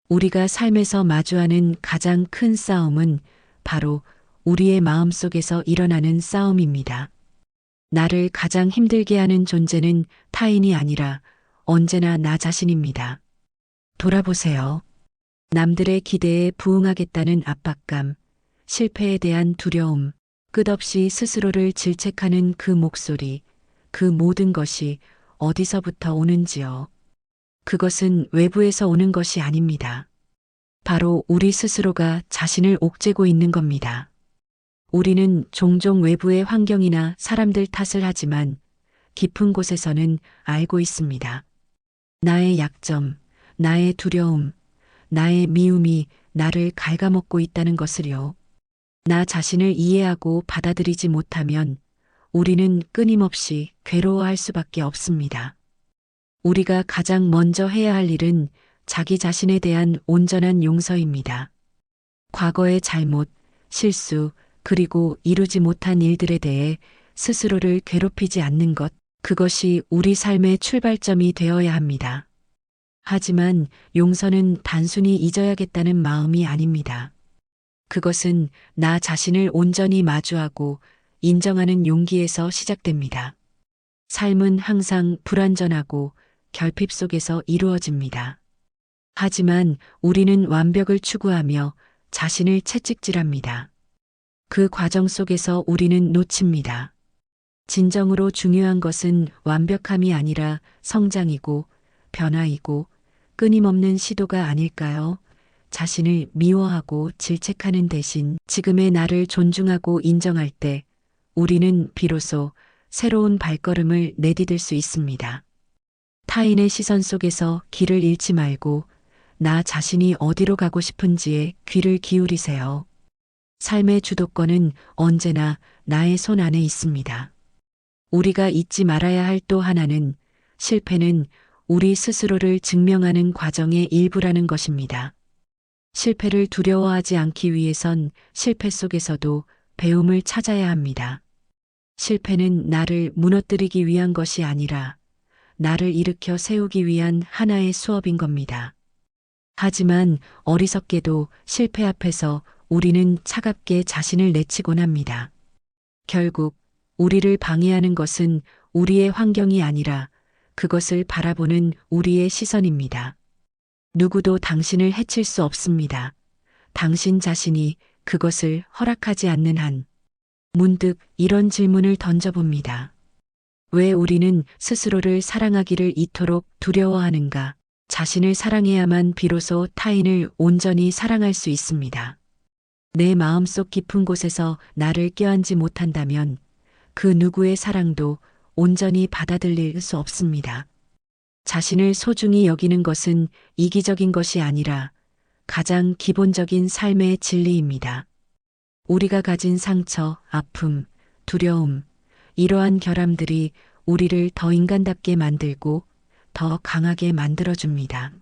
우리가 삶에서 마주하는 가장 큰 싸움은 바로 우리의 마음속에서 일어나는 싸움입니다. 나를 가장 힘들게 하는 존재는 타인이 아니라 언제나 나 자신입니다. 돌아보세요. 남들의 기대에 부응하겠다는 압박감, 실패에 대한 두려움, 끝없이 스스로를 질책하는 그 목소리, 그 모든 것이 어디서부터 오는지요. 그것은 외부에서 오는 것이 아닙니다. 바로 우리 스스로가 자신을 옥죄고 있는 겁니다. 우리는 종종 외부의 환경이나 사람들 탓을 하지만 깊은 곳에서는 알고 있습니다. 나의 약점, 나의 두려움, 나의 미움이 나를 갉아먹고 있다는 것을요. 나 자신을 이해하고 받아들이지 못하면 우리는 끊임없이 괴로워할 수밖에 없습니다. 우리가 가장 먼저 해야 할 일은 자기 자신에 대한 온전한 용서입니다. 과거의 잘못, 실수, 그리고 이루지 못한 일들에 대해 스스로를 괴롭히지 않는 것, 그것이 우리 삶의 출발점이 되어야 합니다. 하지만 용서는 단순히 잊어야겠다는 마음이 아닙니다. 그것은 나 자신을 온전히 마주하고 인정하는 용기에서 시작됩니다. 삶은 항상 불완전하고 결핍 속에서 이루어집니다. 하지만 우리는 완벽을 추구하며 자신을 채찍질합니다. 그 과정 속에서 우리는 놓칩니다. 진정으로 중요한 것은 완벽함이 아니라 성장이고 변화이고 끊임없는 시도가 아닐까요? 자신을 미워하고 질책하는 대신 지금의 나를 존중하고 인정할 때 우리는 비로소 새로운 발걸음을 내디딜 수 있습니다. 타인의 시선 속에서 길을 잃지 말고 나 자신이 어디로 가고 싶은지에 귀를 기울이세요. 삶의 주도권은 언제나 나의 손 안에 있습니다. 우리가 잊지 말아야 할 또 하나는 실패는 우리 스스로를 증명하는 과정의 일부라는 것입니다. 실패를 두려워하지 않기 위해선 실패 속에서도 배움을 찾아야 합니다. 실패는 나를 무너뜨리기 위한 것이 아니라 나를 일으켜 세우기 위한 하나의 수업인 겁니다. 하지만 어리석게도 실패 앞에서 우리는 차갑게 자신을 내치곤 합니다. 결국 우리를 방해하는 것은 우리의 환경이 아니라 그것을 바라보는 우리의 시선입니다. 누구도 당신을 해칠 수 없습니다. 당신 자신이 그것을 허락하지 않는 한. 문득 이런 질문을 던져봅니다. 왜 우리는 스스로를 사랑하기를 이토록 두려워하는가? 자신을 사랑해야만 비로소 타인을 온전히 사랑할 수 있습니다. 내 마음속 깊은 곳에서 나를 껴안지 못한다면 그 누구의 사랑도 온전히 받아들일 수 없습니다. 자신을 소중히 여기는 것은 이기적인 것이 아니라 가장 기본적인 삶의 진리입니다. 우리가 가진 상처, 아픔, 두려움, 이러한 결함들이 우리를 더 인간답게 만들고 더 강하게 만들어줍니다.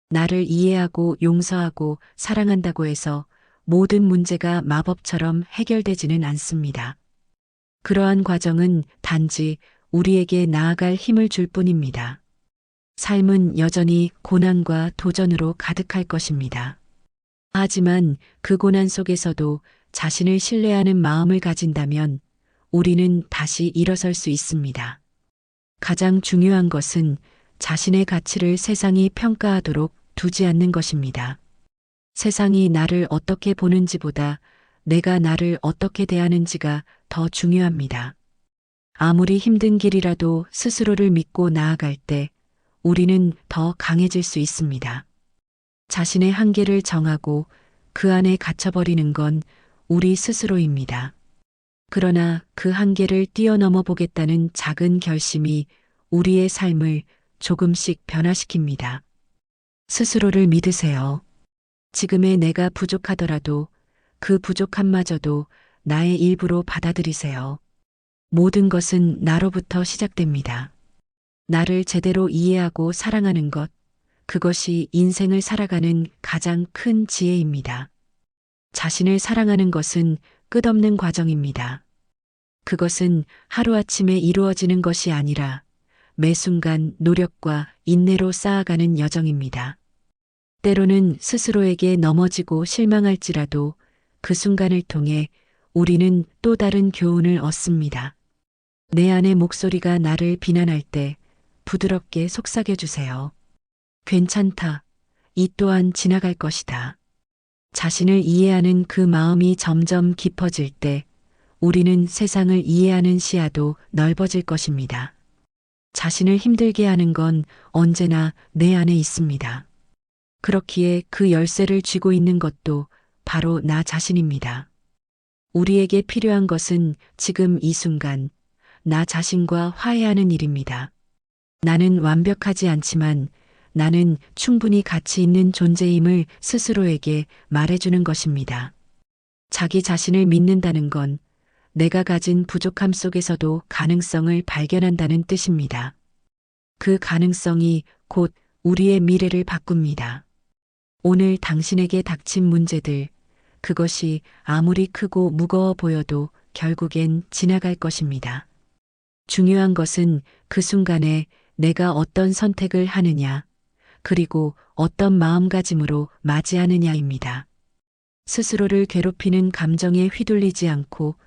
나를 이해하고 용서하고 사랑한다고 해서 모든 문제가 마법처럼 해결되지는 않습니다. 그러한 과정은 단지 우리에게 나아갈 힘을 줄 뿐입니다. 삶은 여전히 고난과 도전으로 가득할 것입니다. 하지만 그 고난 속에서도 자신을 신뢰하는 마음을 가진다면 우리는 다시 일어설 수 있습니다. 가장 중요한 것은 자신의 가치를 세상이 평가하도록 두지 않는 것입니다. 세상이 나를 어떻게 보는지보다 내가 나를 어떻게 대하는지가 더 중요합니다. 아무리 힘든 길이라도 스스로를 믿고 나아갈 때 우리는 더 강해질 수 있습니다. 자신의 한계를 정하고 그 안에 갇혀버리는 건 우리 스스로입니다. 그러나 그 한계를 뛰어넘어 보겠다는 작은 결심이 우리의 삶을 조금씩 변화시킵니다. 스스로를 믿으세요. 지금의 내가 부족하더라도 그 부족함마저도 나의 일부로 받아들이세요. 모든 것은 나로부터 시작됩니다. 나를 제대로 이해하고 사랑하는 것, 그것이 인생을 살아가는 가장 큰 지혜입니다. 자신을 사랑하는 것은 끝없는 과정입니다. 그것은 하루아침에 이루어지는 것이 아니라 매 순간 노력과 인내로 쌓아가는 여정입니다. 때로는 스스로에게 넘어지고 실망할지라도 그 순간을 통해 우리는 또 다른 교훈을 얻습니다. 내 안의 목소리가 나를 비난할 때 부드럽게 속삭여 주세요. 괜찮다. 이 또한 지나갈 것이다. 자신을 이해하는 그 마음이 점점 깊어질 때 우리는 세상을 이해하는 시야도 넓어질 것입니다. 자신을 힘들게 하는 건 언제나 내 안에 있습니다. 그렇기에 그 열쇠를 쥐고 있는 것도 바로 나 자신입니다. 우리에게 필요한 것은 지금 이 순간 나 자신과 화해하는 일입니다. 나는 완벽하지 않지만 나는 충분히 가치 있는 존재임을 스스로에게 말해주는 것입니다. 자기 자신을 믿는다는 건 내가 가진 부족함 속에서도 가능성을 발견한다는 뜻입니다. 그 가능성이 곧 우리의 미래를 바꿉니다. 오늘 당신에게 닥친 문제들, 그것이 아무리 크고 무거워 보여도 결국엔 지나갈 것입니다. 중요한 것은 그 순간에 내가 어떤 선택을 하느냐, 그리고 어떤 마음가짐으로 맞이하느냐입니다. 스스로를 괴롭히는 감정에 휘둘리지 않고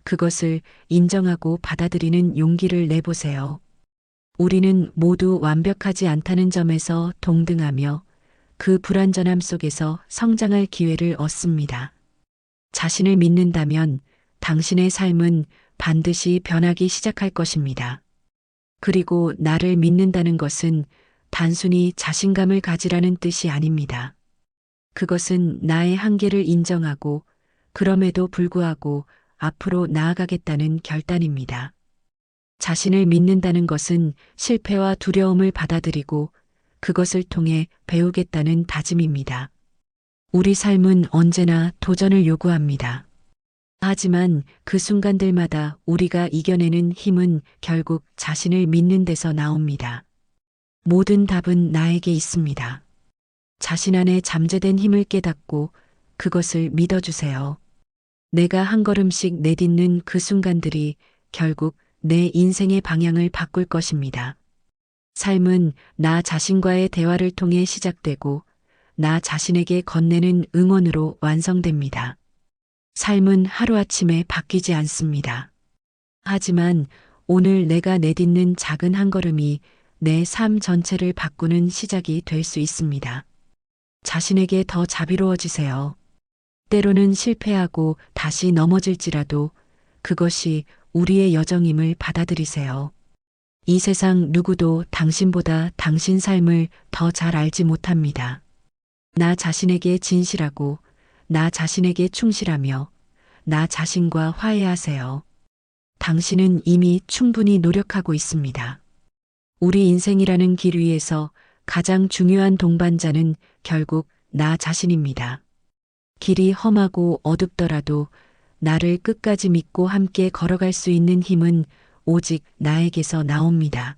그것을 인정하고 받아들이는 용기를 내보세요. 우리는 모두 완벽하지 않다는 점에서 동등하며 그 불완전함 속에서 성장할 기회를 얻습니다. 자신을 믿는다면 당신의 삶은 반드시 변하기 시작할 것입니다. 그리고 나를 믿는다는 것은 단순히 자신감을 가지라는 뜻이 아닙니다. 그것은 나의 한계를 인정하고 그럼에도 불구하고 앞으로 나아가겠다는 결단입니다. 자신을 믿는다는 것은 실패와 두려움을 받아들이고 그것을 통해 배우겠다는 다짐입니다. 우리 삶은 언제나 도전을 요구합니다. 하지만 그 순간들마다 우리가 이겨내는 힘은 결국 자신을 믿는 데서 나옵니다. 모든 답은 나에게 있습니다. 자신 안에 잠재된 힘을 깨닫고 그것을 믿어주세요. 내가 한 걸음씩 내딛는 그 순간들이 결국 내 인생의 방향을 바꿀 것입니다. 삶은 나 자신과의 대화를 통해 시작되고 나 자신에게 건네는 응원으로 완성됩니다. 삶은 하루아침에 바뀌지 않습니다. 하지만 오늘 내가 내딛는 작은 한 걸음이 내 삶 전체를 바꾸는 시작이 될 수 있습니다. 자신에게 더 자비로워지세요. 때로는 실패하고 다시 넘어질지라도 그것이 우리의 여정임을 받아들이세요. 이 세상 누구도 당신보다 당신 삶을 더 잘 알지 못합니다. 나 자신에게 진실하고 나 자신에게 충실하며 나 자신과 화해하세요. 당신은 이미 충분히 노력하고 있습니다. 우리 인생이라는 길 위에서 가장 중요한 동반자는 결국 나 자신입니다. 길이 험하고 어둡더라도 나를 끝까지 믿고 함께 걸어갈 수 있는 힘은 오직 나에게서 나옵니다.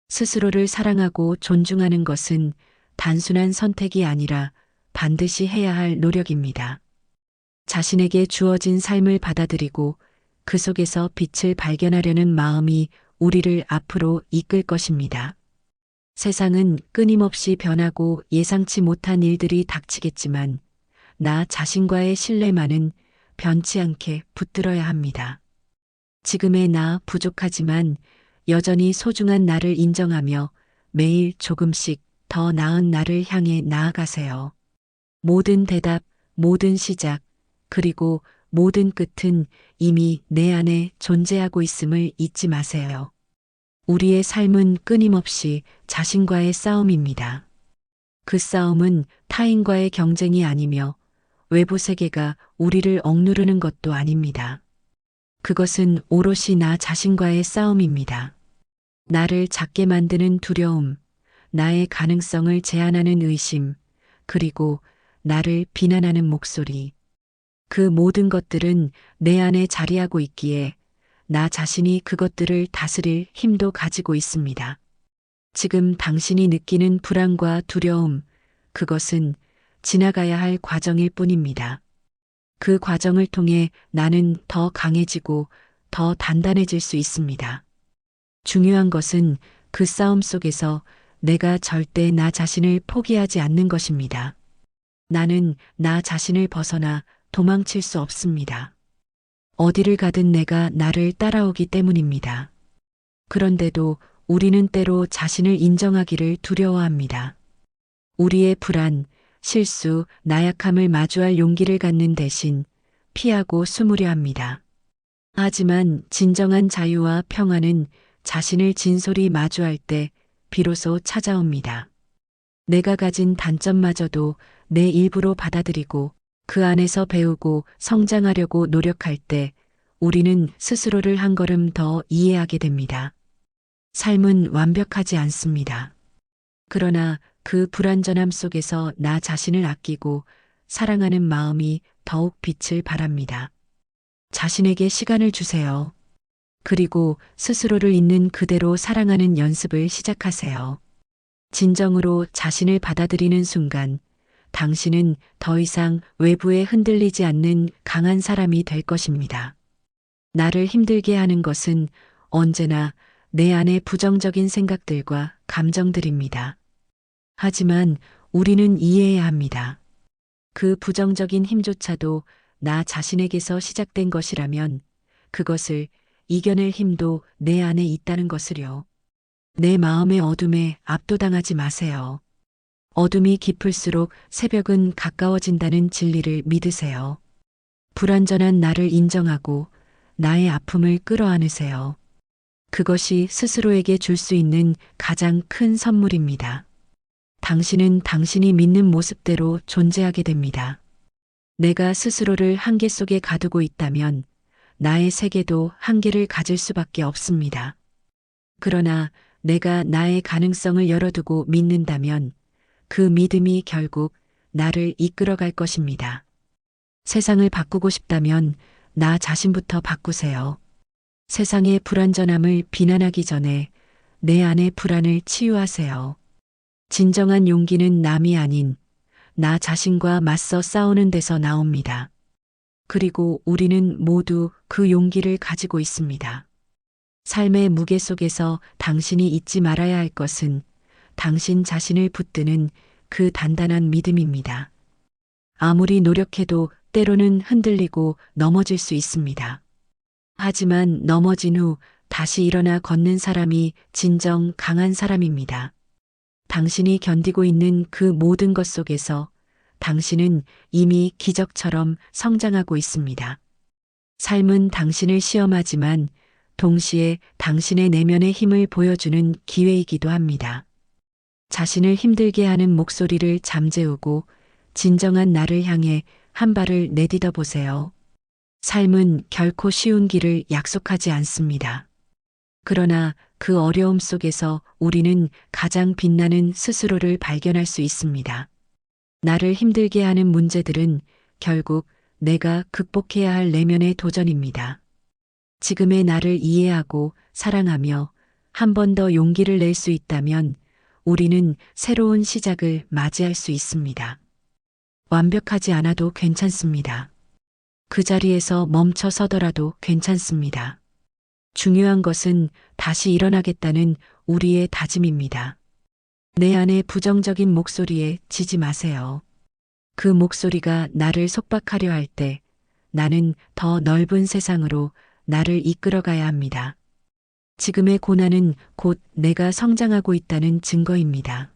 스스로를 사랑하고 존중하는 것은 단순한 선택이 아니라 반드시 해야 할 노력입니다. 자신에게 주어진 삶을 받아들이고 그 속에서 빛을 발견하려는 마음이 우리를 앞으로 이끌 것입니다. 세상은 끊임없이 변하고 예상치 못한 일들이 닥치겠지만 나 자신과의 신뢰만은 변치 않게 붙들어야 합니다. 지금의 나 부족하지만 여전히 소중한 나를 인정하며 매일 조금씩 더 나은 나를 향해 나아가세요. 모든 대답, 모든 시작, 그리고 모든 끝은 이미 내 안에 존재하고 있음을 잊지 마세요. 우리의 삶은 끊임없이 자신과의 싸움입니다. 그 싸움은 타인과의 경쟁이 아니며 외부 세계가 우리를 억누르는 것도 아닙니다. 그것은 오롯이 나 자신과의 싸움입니다. 나를 작게 만드는 두려움, 나의 가능성을 제한하는 의심, 그리고 나를 비난하는 목소리. 그 모든 것들은 내 안에 자리하고 있기에 나 자신이 그것들을 다스릴 힘도 가지고 있습니다. 지금 당신이 느끼는 불안과 두려움, 그것은 지나가야 할 과정일 뿐입니다. 그 과정을 통해 나는 더 강해지고 더 단단해질 수 있습니다. 중요한 것은 그 싸움 속에서 내가 절대 나 자신을 포기하지 않는 것입니다. 나는 나 자신을 벗어나 도망칠 수 없습니다. 어디를 가든 내가 나를 따라오기 때문입니다. 그런데도 우리는 때로 자신을 인정하기를 두려워합니다. 우리의 불안, 실수, 나약함을 마주할 용기를 갖는 대신 피하고 숨으려 합니다. 하지만 진정한 자유와 평안은 자신을 진솔히 마주할 때 비로소 찾아옵니다. 내가 가진 단점마저도 내 일부로 받아들이고 그 안에서 배우고 성장하려고 노력할 때 우리는 스스로를 한 걸음 더 이해하게 됩니다. 삶은 완벽하지 않습니다. 그러나 그 불완전함 속에서 나 자신을 아끼고 사랑하는 마음이 더욱 빛을 발합니다. 자신에게 시간을 주세요. 그리고 스스로를 있는 그대로 사랑하는 연습을 시작하세요. 진정으로 자신을 받아들이는 순간 당신은 더 이상 외부에 흔들리지 않는 강한 사람이 될 것입니다. 나를 힘들게 하는 것은 언제나 내 안의 부정적인 생각들과 감정들입니다. 하지만 우리는 이해해야 합니다. 그 부정적인 힘조차도 나 자신에게서 시작된 것이라면 그것을 이겨낼 힘도 내 안에 있다는 것을요. 내 마음의 어둠에 압도당하지 마세요. 어둠이 깊을수록 새벽은 가까워진다는 진리를 믿으세요. 불완전한 나를 인정하고 나의 아픔을 끌어안으세요. 그것이 스스로에게 줄 수 있는 가장 큰 선물입니다. 당신은 당신이 믿는 모습대로 존재하게 됩니다. 내가 스스로를 한계 속에 가두고 있다면 나의 세계도 한계를 가질 수밖에 없습니다. 그러나 내가 나의 가능성을 열어두고 믿는다면 그 믿음이 결국 나를 이끌어갈 것입니다. 세상을 바꾸고 싶다면 나 자신부터 바꾸세요. 세상의 불완전함을 비난하기 전에 내 안의 불안을 치유하세요. 진정한 용기는 남이 아닌 나 자신과 맞서 싸우는 데서 나옵니다. 그리고 우리는 모두 그 용기를 가지고 있습니다. 삶의 무게 속에서 당신이 잊지 말아야 할 것은 당신 자신을 붙드는 그 단단한 믿음입니다. 아무리 노력해도 때로는 흔들리고 넘어질 수 있습니다. 하지만 넘어진 후 다시 일어나 걷는 사람이 진정 강한 사람입니다. 당신이 견디고 있는 그 모든 것 속에서 당신은 이미 기적처럼 성장하고 있습니다. 삶은 당신을 시험하지만 동시에 당신의 내면의 힘을 보여주는 기회이기도 합니다. 자신을 힘들게 하는 목소리를 잠재우고 진정한 나를 향해 한 발을 내딛어 보세요. 삶은 결코 쉬운 길을 약속하지 않습니다. 그러나 그 어려움 속에서 우리는 가장 빛나는 스스로를 발견할 수 있습니다. 나를 힘들게 하는 문제들은 결국 내가 극복해야 할 내면의 도전입니다. 지금의 나를 이해하고 사랑하며 한 번 더 용기를 낼 수 있다면 우리는 새로운 시작을 맞이할 수 있습니다. 완벽하지 않아도 괜찮습니다. 그 자리에서 멈춰 서더라도 괜찮습니다. 중요한 것은 다시 일어나겠다는 우리의 다짐입니다. 내 안의 부정적인 목소리에 지지 마세요. 그 목소리가 나를 속박하려 할 때 나는 더 넓은 세상으로 나를 이끌어가야 합니다. 지금의 고난은 곧 내가 성장하고 있다는 증거입니다.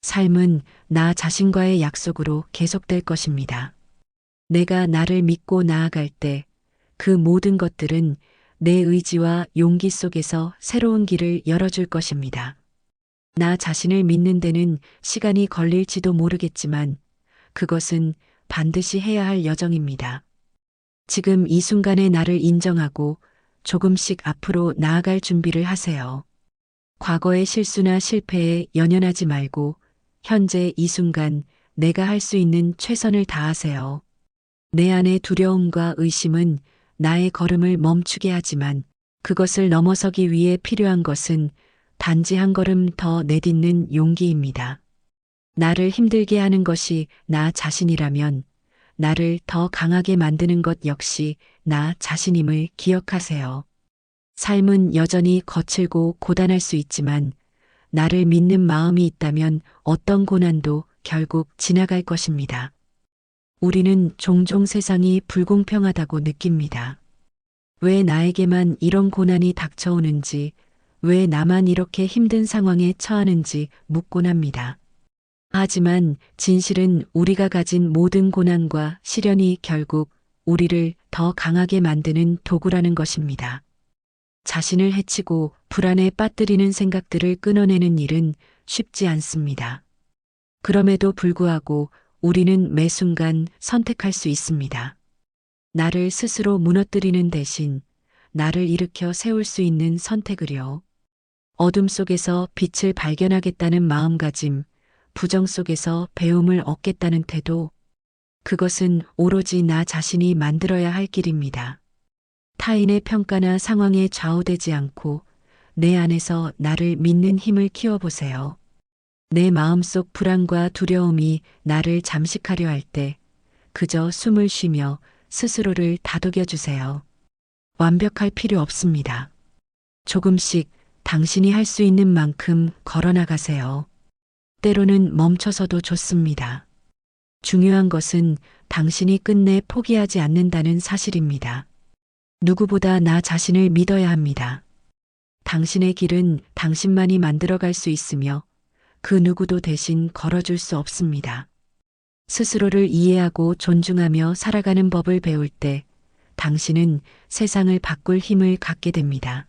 삶은 나 자신과의 약속으로 계속될 것입니다. 내가 나를 믿고 나아갈 때 그 모든 것들은 내 의지와 용기 속에서 새로운 길을 열어줄 것입니다. 나 자신을 믿는 데는 시간이 걸릴지도 모르겠지만 그것은 반드시 해야 할 여정입니다. 지금 이 순간의 나를 인정하고 조금씩 앞으로 나아갈 준비를 하세요. 과거의 실수나 실패에 연연하지 말고 현재 이 순간 내가 할 수 있는 최선을 다하세요. 내 안의 두려움과 의심은 나의 걸음을 멈추게 하지만 그것을 넘어서기 위해 필요한 것은 단지 한 걸음 더 내딛는 용기입니다. 나를 힘들게 하는 것이 나 자신이라면 나를 더 강하게 만드는 것 역시 나 자신임을 기억하세요. 삶은 여전히 거칠고 고단할 수 있지만 나를 믿는 마음이 있다면 어떤 고난도 결국 지나갈 것입니다. 우리는 종종 세상이 불공평하다고 느낍니다. 왜 나에게만 이런 고난이 닥쳐오는지, 왜 나만 이렇게 힘든 상황에 처하는지 묻곤 합니다. 하지만 진실은 우리가 가진 모든 고난과 시련이 결국 우리를 더 강하게 만드는 도구라는 것입니다. 자신을 해치고 불안에 빠뜨리는 생각들을 끊어내는 일은 쉽지 않습니다. 그럼에도 불구하고 우리는 매 순간 선택할 수 있습니다. 나를 스스로 무너뜨리는 대신 나를 일으켜 세울 수 있는 선택을요. 어둠 속에서 빛을 발견하겠다는 마음가짐, 부정 속에서 배움을 얻겠다는 태도, 그것은 오로지 나 자신이 만들어야 할 길입니다. 타인의 평가나 상황에 좌우되지 않고 내 안에서 나를 믿는 힘을 키워보세요. 내 마음속 불안과 두려움이 나를 잠식하려 할 때 그저 숨을 쉬며 스스로를 다독여 주세요. 완벽할 필요 없습니다. 조금씩 당신이 할 수 있는 만큼 걸어나가세요. 때로는 멈춰서도 좋습니다. 중요한 것은 당신이 끝내 포기하지 않는다는 사실입니다. 누구보다 나 자신을 믿어야 합니다. 당신의 길은 당신만이 만들어갈 수 있으며 그 누구도 대신 걸어줄 수 없습니다. 스스로를 이해하고 존중하며 살아가는 법을 배울 때 당신은 세상을 바꿀 힘을 갖게 됩니다.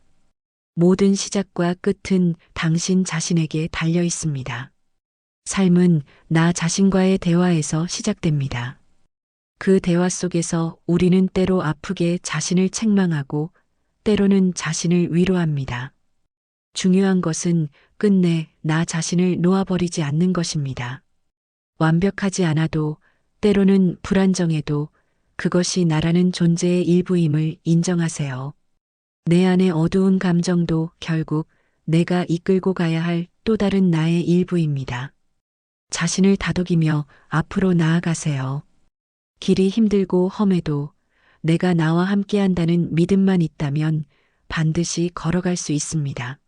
모든 시작과 끝은 당신 자신에게 달려 있습니다. 삶은 나 자신과의 대화에서 시작됩니다. 그 대화 속에서 우리는 때로 아프게 자신을 책망하고 때로는 자신을 위로합니다. 중요한 것은 끝내 나 자신을 놓아버리지 않는 것입니다. 완벽하지 않아도 때로는 불안정해도 그것이 나라는 존재의 일부임을 인정하세요. 내 안의 어두운 감정도 결국 내가 이끌고 가야 할 또 다른 나의 일부입니다. 자신을 다독이며 앞으로 나아가세요. 길이 힘들고 험해도 내가 나와 함께한다는 믿음만 있다면 반드시 걸어갈 수 있습니다.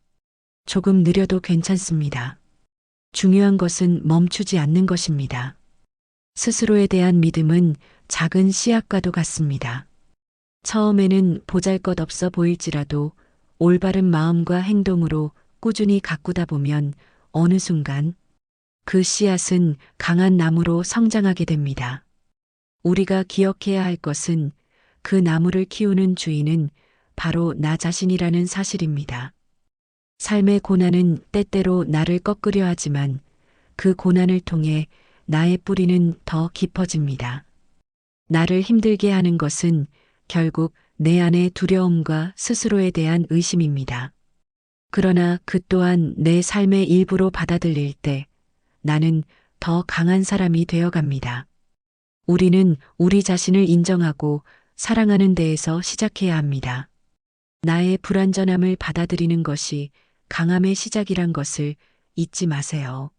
조금 느려도 괜찮습니다. 중요한 것은 멈추지 않는 것입니다. 스스로에 대한 믿음은 작은 씨앗과도 같습니다. 처음에는 보잘것없어 보일지라도 올바른 마음과 행동으로 꾸준히 가꾸다 보면 어느 순간 그 씨앗은 강한 나무로 성장하게 됩니다. 우리가 기억해야 할 것은 그 나무를 키우는 주인은 바로 나 자신이라는 사실입니다. 삶의 고난은 때때로 나를 꺾으려 하지만 그 고난을 통해 나의 뿌리는 더 깊어집니다. 나를 힘들게 하는 것은 결국 내 안의 두려움과 스스로에 대한 의심입니다. 그러나 그 또한 내 삶의 일부로 받아들일 때 나는 더 강한 사람이 되어갑니다. 우리는 우리 자신을 인정하고 사랑하는 데에서 시작해야 합니다. 나의 불완전함을 받아들이는 것이 강함의 시작이란 것을 잊지 마세요.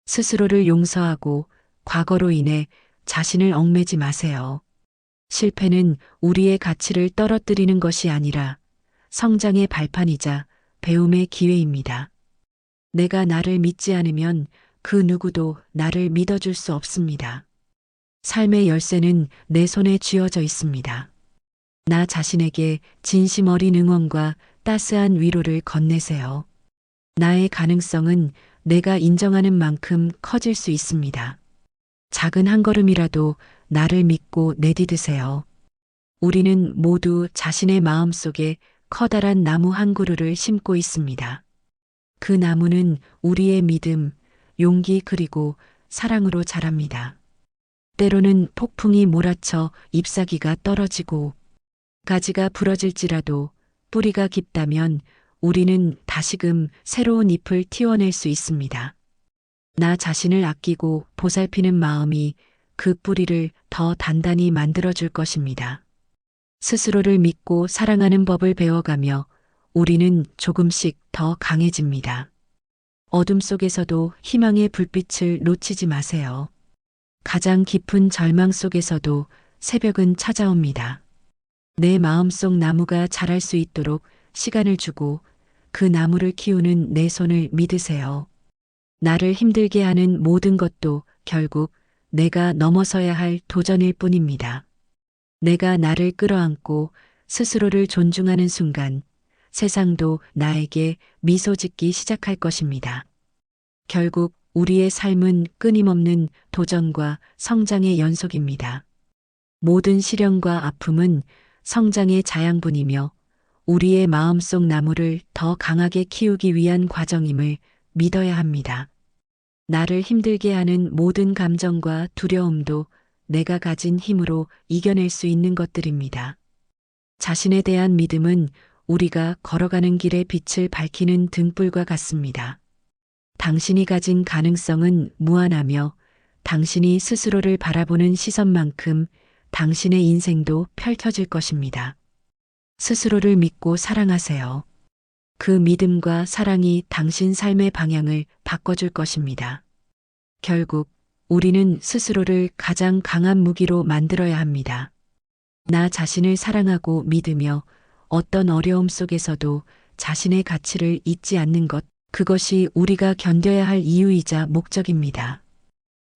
스스로를 용서하고 과거로 인해 자신을 얽매지 마세요. 실패는 우리의 가치를 떨어뜨리는 것이 아니라 성장의 발판이자 배움의 기회입니다. 내가 나를 믿지 않으면 그 누구도 나를 믿어줄 수 없습니다. 삶의 열쇠는 내 손에 쥐어져 있습니다. 나 자신에게 진심 어린 응원과 따스한 위로를 건네세요. 나의 가능성은 내가 인정하는 만큼 커질 수 있습니다. 작은 한 걸음이라도 나를 믿고 내디드세요. 우리는 모두 자신의 마음 속에 커다란 나무 한 그루를 심고 있습니다. 그 나무는 우리의 믿음, 용기 그리고 사랑으로 자랍니다. 때로는 폭풍이 몰아쳐 잎사귀가 떨어지고 가지가 부러질지라도 뿌리가 깊다면 우리는 다시금 새로운 잎을 틔워낼 수 있습니다. 나 자신을 아끼고 보살피는 마음이 그 뿌리를 더 단단히 만들어줄 것입니다. 스스로를 믿고 사랑하는 법을 배워가며 우리는 조금씩 더 강해집니다. 어둠 속에서도 희망의 불빛을 놓치지 마세요. 가장 깊은 절망 속에서도 새벽은 찾아옵니다. 내 마음속 나무가 자랄 수 있도록 시간을 주고 그 나무를 키우는 내 손을 믿으세요. 나를 힘들게 하는 모든 것도 결국 내가 넘어서야 할 도전일 뿐입니다. 내가 나를 끌어안고 스스로를 존중하는 순간 세상도 나에게 미소 짓기 시작할 것입니다. 결국 우리의 삶은 끊임없는 도전과 성장의 연속입니다. 모든 시련과 아픔은 성장의 자양분이며 우리의 마음속 나무를 더 강하게 키우기 위한 과정임을 믿어야 합니다. 나를 힘들게 하는 모든 감정과 두려움도 내가 가진 힘으로 이겨낼 수 있는 것들입니다. 자신에 대한 믿음은 우리가 걸어가는 길의 빛을 밝히는 등불과 같습니다. 당신이 가진 가능성은 무한하며 당신이 스스로를 바라보는 시선만큼 당신의 인생도 펼쳐질 것입니다. 스스로를 믿고 사랑하세요. 그 믿음과 사랑이 당신 삶의 방향을 바꿔줄 것입니다. 결국 우리는 스스로를 가장 강한 무기로 만들어야 합니다. 나 자신을 사랑하고 믿으며 어떤 어려움 속에서도 자신의 가치를 잊지 않는 것, 그것이 우리가 견뎌야 할 이유이자 목적입니다.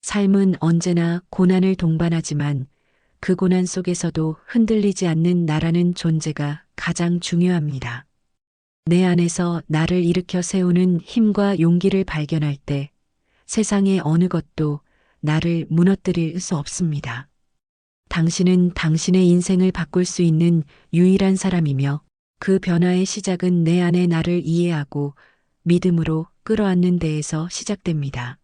삶은 언제나 고난을 동반하지만 그 고난 속에서도 흔들리지 않는 나라는 존재가 가장 중요합니다. 내 안에서 나를 일으켜 세우는 힘과 용기를 발견할 때 세상의 어느 것도 나를 무너뜨릴 수 없습니다. 당신은 당신의 인생을 바꿀 수 있는 유일한 사람이며 그 변화의 시작은 내 안의 나를 이해하고 믿음으로 끌어안는 데에서 시작됩니다.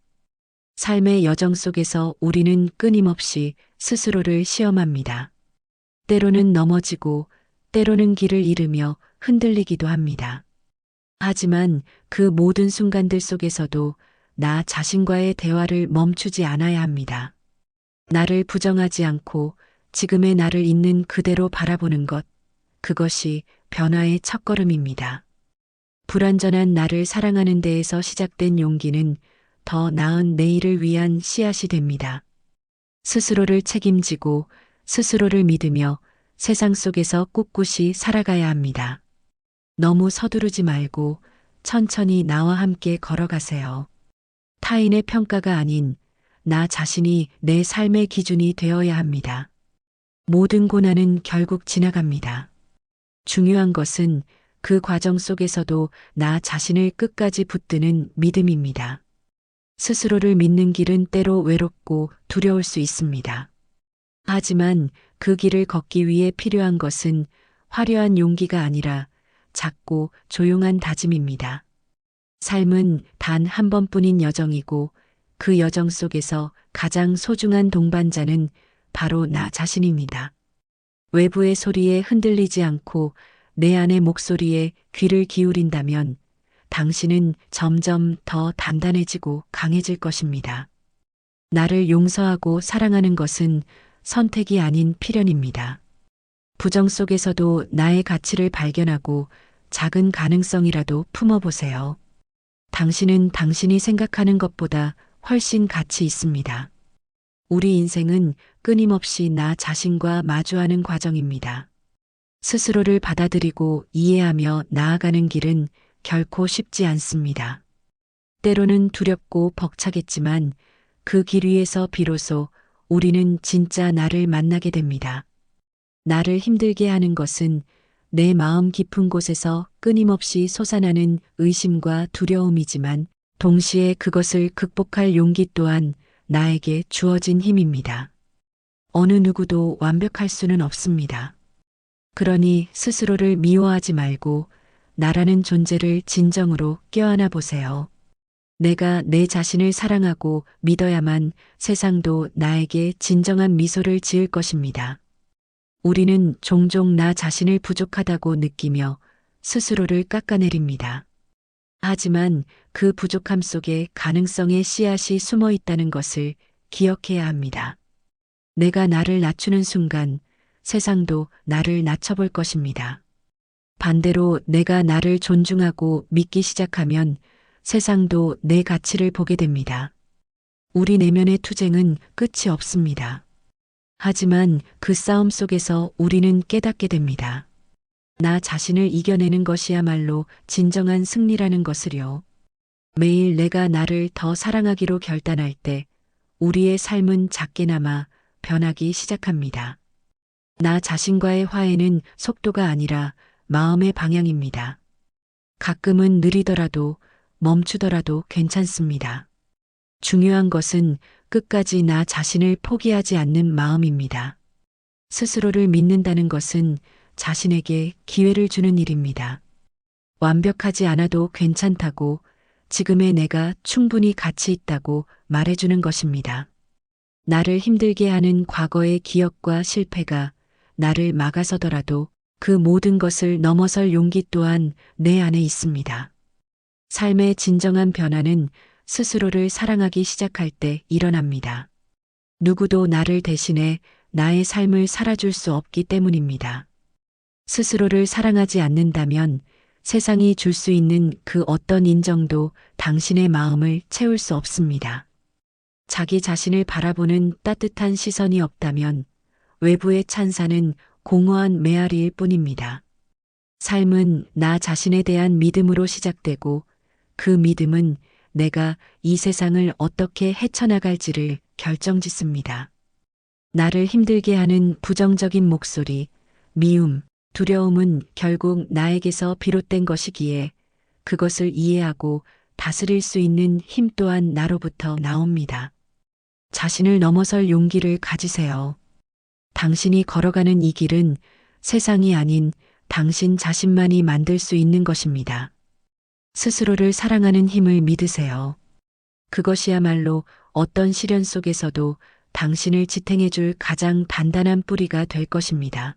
삶의 여정 속에서 우리는 끊임없이 스스로를 시험합니다. 때로는 넘어지고 때로는 길을 잃으며 흔들리기도 합니다. 하지만 그 모든 순간들 속에서도 나 자신과의 대화를 멈추지 않아야 합니다. 나를 부정하지 않고 지금의 나를 있는 그대로 바라보는 것, 그것이 변화의 첫걸음입니다. 불완전한 나를 사랑하는 데에서 시작된 용기는 더 나은 내일을 위한 씨앗이 됩니다. 스스로를 책임지고 스스로를 믿으며 세상 속에서 꿋꿋이 살아가야 합니다. 너무 서두르지 말고 천천히 나와 함께 걸어가세요. 타인의 평가가 아닌 나 자신이 내 삶의 기준이 되어야 합니다. 모든 고난은 결국 지나갑니다. 중요한 것은 그 과정 속에서도 나 자신을 끝까지 붙드는 믿음입니다. 스스로를 믿는 길은 때로 외롭고 두려울 수 있습니다. 하지만 그 길을 걷기 위해 필요한 것은 화려한 용기가 아니라 작고 조용한 다짐입니다. 삶은 단 한 번뿐인 여정이고 그 여정 속에서 가장 소중한 동반자는 바로 나 자신입니다. 외부의 소리에 흔들리지 않고 내 안의 목소리에 귀를 기울인다면 당신은 점점 더 단단해지고 강해질 것입니다. 나를 용서하고 사랑하는 것은 선택이 아닌 필연입니다. 부정 속에서도 나의 가치를 발견하고 작은 가능성이라도 품어보세요. 당신은 당신이 생각하는 것보다 훨씬 가치 있습니다. 우리 인생은 끊임없이 나 자신과 마주하는 과정입니다. 스스로를 받아들이고 이해하며 나아가는 길은 결코 쉽지 않습니다. 때로는 두렵고 벅차겠지만 그 길 위에서 비로소 우리는 진짜 나를 만나게 됩니다. 나를 힘들게 하는 것은 내 마음 깊은 곳에서 끊임없이 솟아나는 의심과 두려움이지만 동시에 그것을 극복할 용기 또한 나에게 주어진 힘입니다. 어느 누구도 완벽할 수는 없습니다. 그러니 스스로를 미워하지 말고 나라는 존재를 진정으로 껴안아 보세요. 내가 내 자신을 사랑하고 믿어야만 세상도 나에게 진정한 미소를 지을 것입니다. 우리는 종종 나 자신을 부족하다고 느끼며 스스로를 깎아내립니다. 하지만 그 부족함 속에 가능성의 씨앗이 숨어 있다는 것을 기억해야 합니다. 내가 나를 낮추는 순간 세상도 나를 낮춰볼 것입니다. 반대로 내가 나를 존중하고 믿기 시작하면 세상도 내 가치를 보게 됩니다. 우리 내면의 투쟁은 끝이 없습니다. 하지만 그 싸움 속에서 우리는 깨닫게 됩니다. 나 자신을 이겨내는 것이야말로 진정한 승리라는 것을요. 매일 내가 나를 더 사랑하기로 결단할 때 우리의 삶은 작게나마 변하기 시작합니다. 나 자신과의 화해는 속도가 아니라 마음의 방향입니다. 가끔은 느리더라도 멈추더라도 괜찮습니다. 중요한 것은 끝까지 나 자신을 포기하지 않는 마음입니다. 스스로를 믿는다는 것은 자신에게 기회를 주는 일입니다. 완벽하지 않아도 괜찮다고, 지금의 내가 충분히 가치 있다고 말해주는 것입니다. 나를 힘들게 하는 과거의 기억과 실패가 나를 막아서더라도 그 모든 것을 넘어설 용기 또한 내 안에 있습니다. 삶의 진정한 변화는 스스로를 사랑하기 시작할 때 일어납니다. 누구도 나를 대신해 나의 삶을 살아줄 수 없기 때문입니다. 스스로를 사랑하지 않는다면 세상이 줄 수 있는 그 어떤 인정도 당신의 마음을 채울 수 없습니다. 자기 자신을 바라보는 따뜻한 시선이 없다면 외부의 찬사는 공허한 메아리일 뿐입니다. 삶은 나 자신에 대한 믿음으로 시작되고 그 믿음은 내가 이 세상을 어떻게 헤쳐나갈지를 결정짓습니다. 나를 힘들게 하는 부정적인 목소리, 미움, 두려움은 결국 나에게서 비롯된 것이기에 그것을 이해하고 다스릴 수 있는 힘 또한 나로부터 나옵니다. 자신을 넘어설 용기를 가지세요. 당신이 걸어가는 이 길은 세상이 아닌 당신 자신만이 만들 수 있는 것입니다. 스스로를 사랑하는 힘을 믿으세요. 그것이야말로 어떤 시련 속에서도 당신을 지탱해줄 가장 단단한 뿌리가 될 것입니다.